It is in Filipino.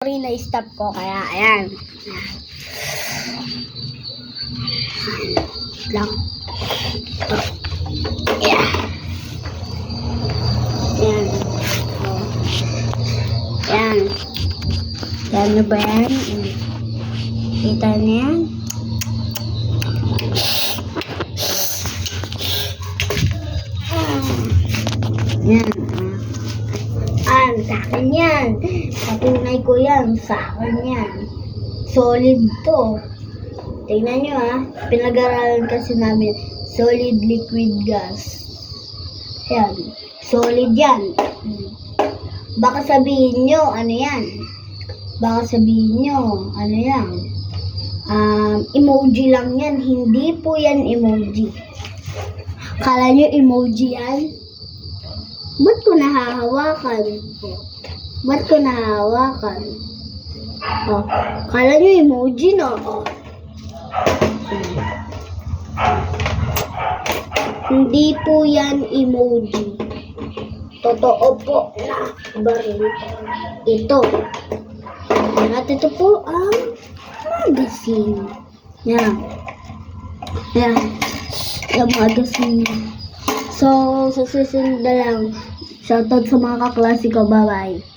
pre na-stop ko. Kaya, ayan. Lang. Yeah. Ayan. Oh. Ayan. Ayan nyo ba yan? Kita niyo yan? Yan. Sa akin yan. Patunay ko yan. Sa akin yan. Solid to. Tingnan nyo Pinag-aralan kasi namin. Solid liquid gas. Yan. Solid yan. Baka sabihin nyo, ano yan? Baka sabihin nyo, ano yan? Emoji lang yan. Hindi po yan emoji. Kala nyo emoji yan? Ba't ko nahahawakan? Ba't ko nahahawakan? Oh, kala nyo emoji, no? Oh. Hindi po yan emoji. Totoo po na baril. Ito. At ito po ang magazine. Yan. Yan. Yung magazine. So, sa susunod na lang, shoutout sa mga kaklase ko. Bye-bye.